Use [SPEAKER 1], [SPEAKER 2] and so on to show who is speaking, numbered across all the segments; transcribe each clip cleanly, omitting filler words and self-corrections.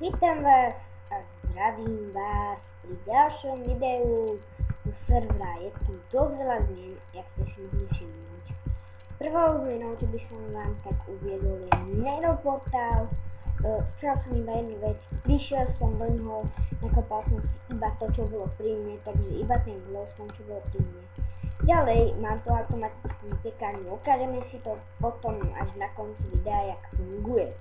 [SPEAKER 1] Vítam vás a zdravím vás pri ďalšom videu z servera. Je tu dosť veľa zmien, jak ste si mohli všimnúť. Prvou zmenou, čo by som vám tak uviedol, je Nenoportál. Chcel som iba jednu vec, prišiel som do ňoho, nakopal som si iba to, čo bolo pri mne, takže iba ten glowstone, čo bolo pri mne. Ďalej mám to automatickú pekárňu, ukážeme si to potom až na konci videa, jak funguje.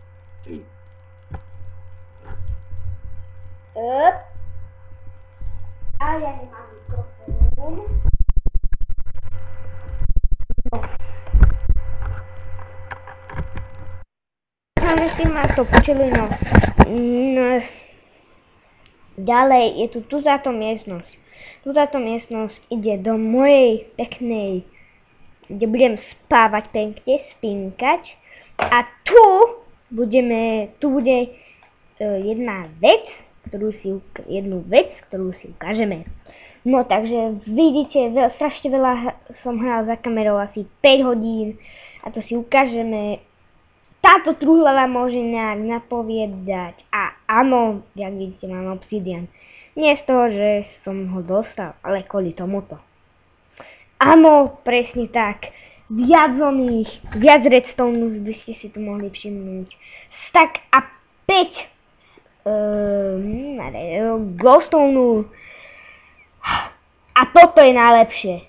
[SPEAKER 1] A ja nemám mikrofón. Že ma to počuli, no. Ďalej je tu táto miestnosť. Táto miestnosť ide do mojej peknej, kde budem spávať pekne, spinkať. A tu bude jednu vec, ktorú si ukážeme. No takže vidíte, strašne veľa som hral za kamerou, asi 5 hodín a to si ukážeme. Táto truhla vám môže nejak napovedať a áno, jak vidíte, mám obsidian. Nie z toho, že som ho dostal, ale kvôli tomuto. Áno, presne tak. Viac redstone by ste si tu mohli všimnúť. Stack a 5 glowstone. A toto je najlepšie.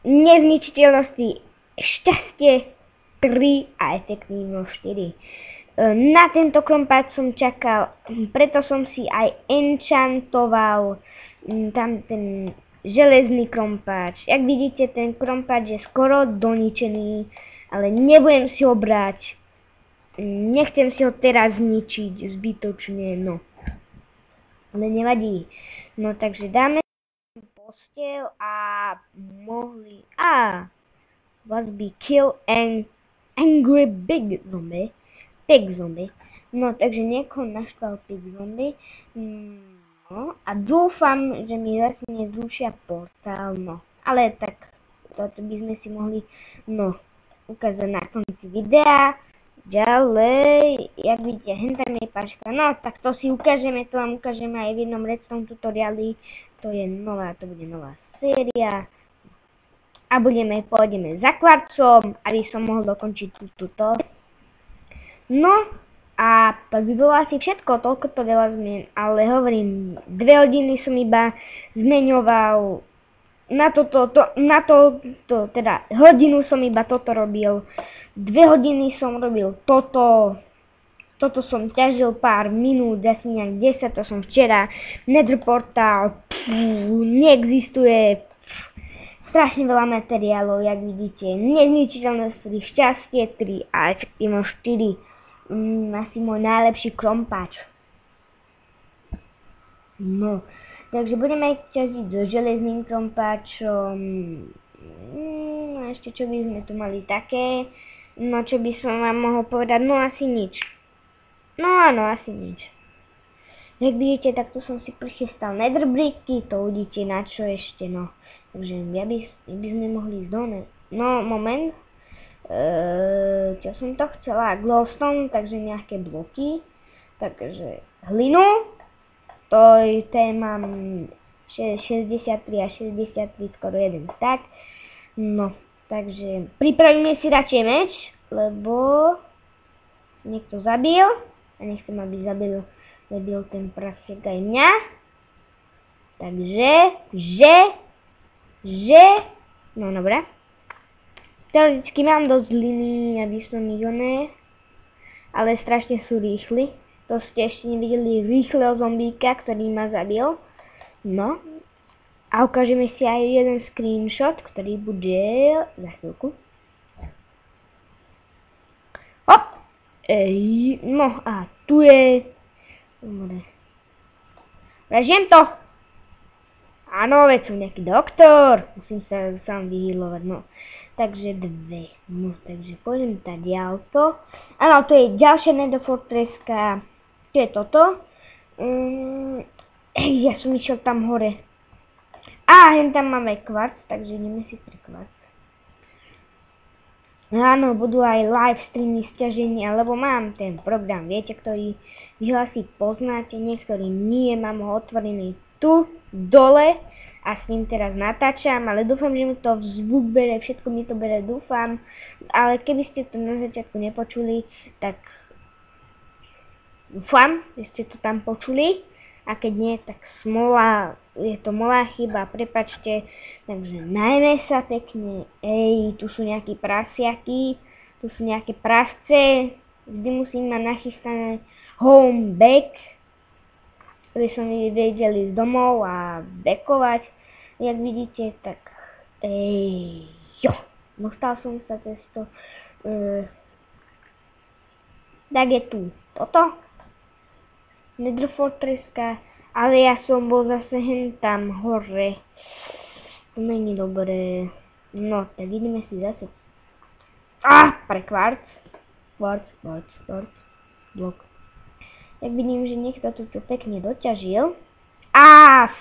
[SPEAKER 1] Nezničiteľnosti, šťastie 3 a efektívnosť 4. Na tento krompáč som čakal, preto som si aj enchantoval tam ten železný krompáč. Jak vidíte, ten krompáč je skoro doničený, ale nebudem si ho brať. Nechcem si ho teraz zničiť zbytočne, no. Ale nevadí. No takže dáme posteľ a mohli... Was be kill an angry big zombie. Big zombie. No takže niekoho naštval big zombie. No a dúfam, že mi zase nezrušia portál, no. Ale tak, toto by sme si mohli, no, ukázať na konci videa. Ďalej, jak vidíte, hentam je paška, no tak to si ukážeme, to vám ukážeme aj v jednom redstone tutoriáli, to bude nová séria a pôjdeme za kvarcom, aby som mohol dokončiť túto. No a tak by bolo asi všetko, toľko to veľa zmien, ale hovorím, 2 hodiny som iba zmeňoval, teda hodinu som iba toto robil. 2 hodiny som robil toto som ťažil pár minút, asi nejak 10, to som včera, Nether portál, neexistuje, strašne veľa materiálov, jak vidíte, nezničiteľnosť 3, šťastie 3 a efektívnosť 4, asi môj najlepší krompáč. No, takže budeme ťažiť so železným krompáčom, ešte čo by sme tu mali také. No čo by som vám mohol povedať, no asi nič. No áno, asi nič. Jak vidíte, takto som si prichystal nether bricky, to uvidíte na čo ešte, no. Takže ja by sme mohli ísť do no moment. Čo som to chcela, glowstone, takže nejaké bloky. Takže hlinu, to mám 63 a 63, skoro jeden stack. No. Takže pripravíme si radšej meč, lebo niekto zabil a nechcem, aby zabil ten prasiek aj mňa. Takže, no dobré. Teoreticky mám dosť hliny, aby som ich ale strašne sú rýchli. To ste ešte nevideli rýchleho zombíka, ktorý ma zabil. No. A ukážeme si aj jeden screenshot, ktorý bude za chvíľku. Hop! No a tu je... Dobre. Prežijem to! Áno, veď som nejaký doktor. Musím sa sám vyhýlovať, no. Takže 2. No, takže pôjdem tadiaľto. Áno, to je ďalšia Nether fortresska. To je toto. Ja som išiel tam hore. A hen tam máme kvarc, takže ideme si pre kvarc. Áno, budú aj live streamy sťaženia, lebo mám ten program, viete, ktorý vyhlásiť poznáte, niektorý nie, mám ho otvorený tu, dole a s ním teraz natáčam, ale dúfam, že mi to zvuk bere, všetko mi to bere, dúfam, ale keby ste to na začiatku nepočuli, tak dúfam, že ste to tam počuli a keď nie, tak smola, je to moja chyba, prepačte, takže najmä sa pekne, tu sú nejakí prasiaky, tu sú nejaké prasce, vždy musím mať nachystané home back, aby som vedel ísť domov a backovať, jak vidíte, tak dostal som sa cez to, tak je tu toto. Nether Fortresska, ale ja som bol zase hen tam hore. To není dobré. No, tak ideme si zase. Pre kvarc. Blok. Tak vidím, že niekto tu pekne doťažil.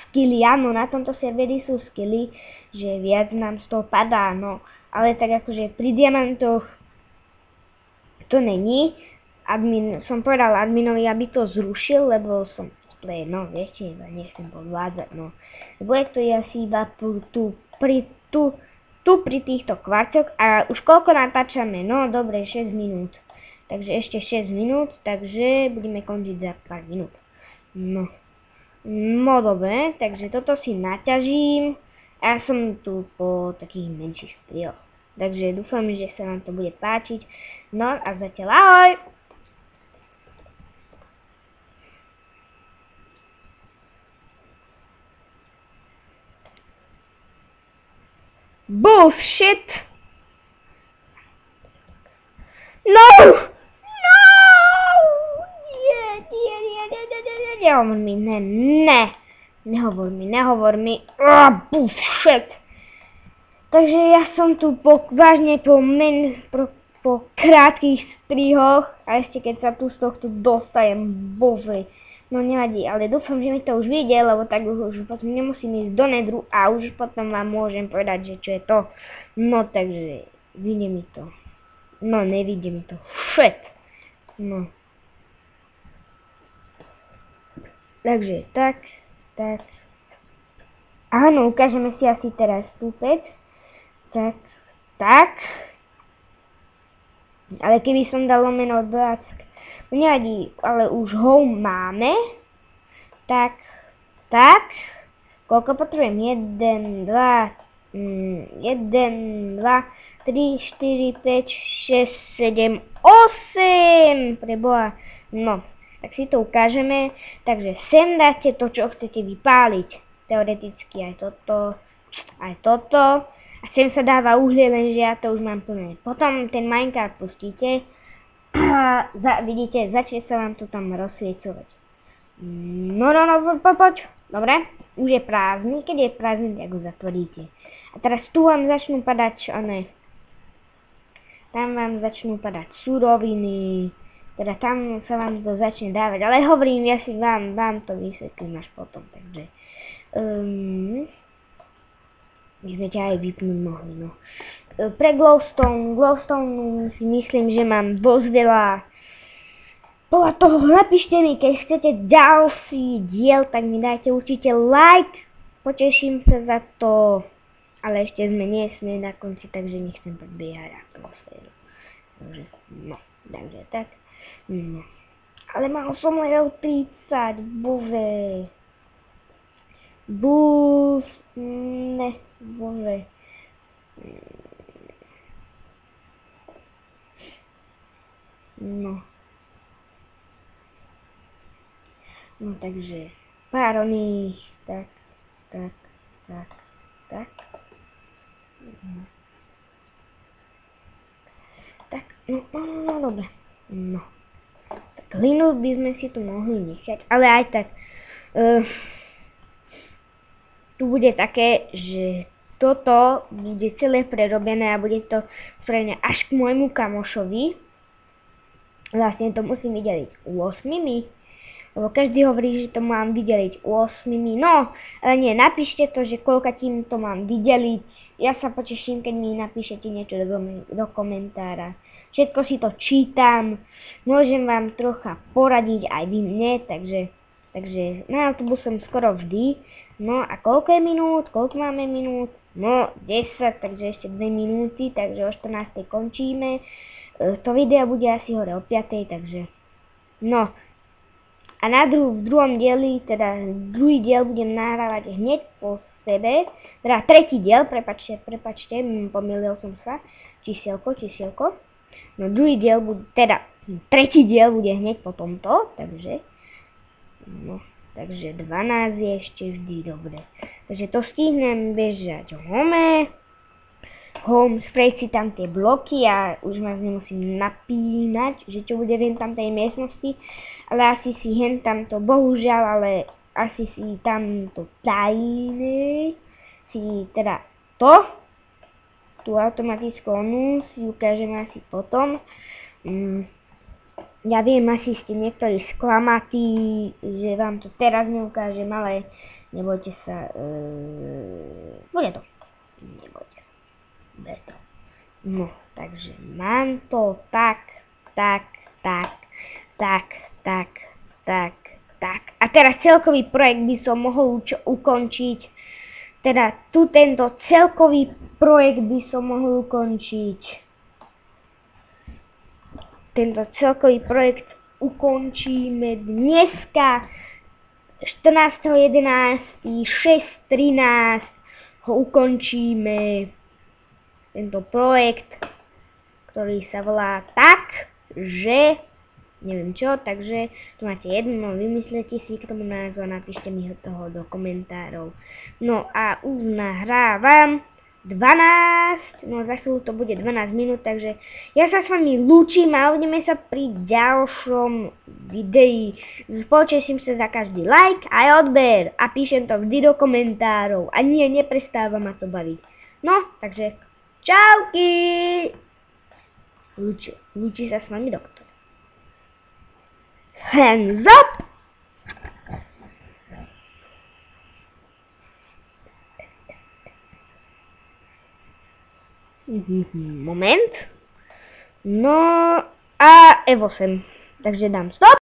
[SPEAKER 1] Skilly, áno, na tomto serveri sú skilly, že viac nám z toho padá, no. Ale tak akože pri diamantoch to není. Som povedal adminovi, aby to zrušil, lebo som play, no viete, nechcem podvádzať, no. Lebo je to asi iba tu pri týchto kvarcoch a už koľko natáčame, no dobre, 6 minút. Takže ešte 6 minút, takže budeme končiť za pár minút. No dobre, takže toto si naťažím a ja som tu po takých menších strieľoch. Takže dúfam, že sa vám to bude páčiť. No a zatiaľ ahoj! Bullshit! No! Nehovor mi, ne. Nehovor mi. Bullshit! Takže ja som tu vážne po krátkých strihoch a ešte keď sa tu z tohto dostajem, bože. No nevadí, ale dúfam, že mi to už vyjde, lebo tak už potom nemusím ísť do nedru a už potom vám môžem povedať, že čo je to. No takže, vyjde mi to. No nevyjde mi to. Shit. No. Takže, tak. Áno, ukážeme si asi teraz stúpec. Tak. Ale keby som dal lomeno 20, nevadí, ale už ho máme. Tak. Koľko potrebujem? 1, 2, 3, 4, 5, 6, 7, 8. Preboha. No, tak si to ukážeme. Takže sem dáte to, čo chcete vypáliť. Teoreticky aj toto. A sem sa dáva uhlie, lenže ja to už mám plné. Potom ten Minecraft pustíte a vidíte, začne sa vám to tam rozsviecovať. No, poď. Dobre, už je prázdny. Keď je prázdny, tak ho zatvoríte. A teraz tu vám začnú padať, tam vám začnú padať suroviny, teda tam sa vám to začne dávať. Ale hovorím, ja si vám to vysvetlím až potom, takže my sme ťa aj vypnúť mohli, no. Pre glowstone si myslím, že mám dosť veľa. Podľa toho napíšte mi, keď chcete ďalší diel, tak mi dajte určite like. Poteším sa za to. Ale ešte sme nie na konci, takže nechcem predbiehať atmosféru. Takže tak. No. Ale mal som level 30, bože. Bože. No, takže párony, tak. Tak, no dobre. No. Tak hlinu by sme si tu mohli nechať, ale aj tak. Tu bude také, že toto bude celé prerobené a bude to spravené až k môjmu kamošovi. Vlastne to musím vydeliť 8, lebo každý hovorí, že to mám vydeliť 8, no, ale nie, napíšte to, že koľkatým to mám vydeliť, ja sa poteším, keď mi napíšete niečo do komentára. Všetko si to čítam, môžem vám trocha poradiť aj vy mne, takže na autobus som skoro vždy. No a koľko je minút? Koľko máme minút? No 10, takže ešte 2 minúty, takže o 14. končíme. To video bude asi hore o 5, takže no. A v druhom dieli, teda druhý diel budem nahrávať hneď po sebe, teda tretí diel, prepačte, pomýlil som sa, čísielko. No druhý diel bude, teda tretí diel bude hneď po tomto, takže 12 je ešte vždy dobre. Takže to stihnem bežať home, spraviť si tam tie bloky a už vás nemusím napínať, že čo bude v tam tej miestnosti, ale asi si hen tamto, bohužiaľ, ale asi si tamto tajné, si teda tú automatickú onu si ukážem asi potom. Ja viem, asi ste niektorí sklamatí, že vám to teraz neukážem, ale nebojte sa, bude to, nebojte sa, bude to. No, takže mám to tak. A teraz celkový projekt by som mohol ukončiť, teda tento celkový projekt by som mohol ukončiť. Tento celkový projekt ukončíme dneska 14.11. 6.13 ho ukončíme. Tento projekt, ktorý sa volá tak, že neviem čo, takže tu máte jedno, vymyslete si k tomu názov a napíšte mi ho toho do komentárov. No a už nahrávam 12, no za chvíľu to bude 12 minút, takže ja sa s vami lúčim a uvidíme sa pri ďalšom videi. Poteším sa za každý like a odber a píšem to vždy do komentárov a nie, neprestáva ma to baviť. No, takže čauky! Lúči sa s vami doktor. Hands up! Moment. No a F8. Takže dám stop.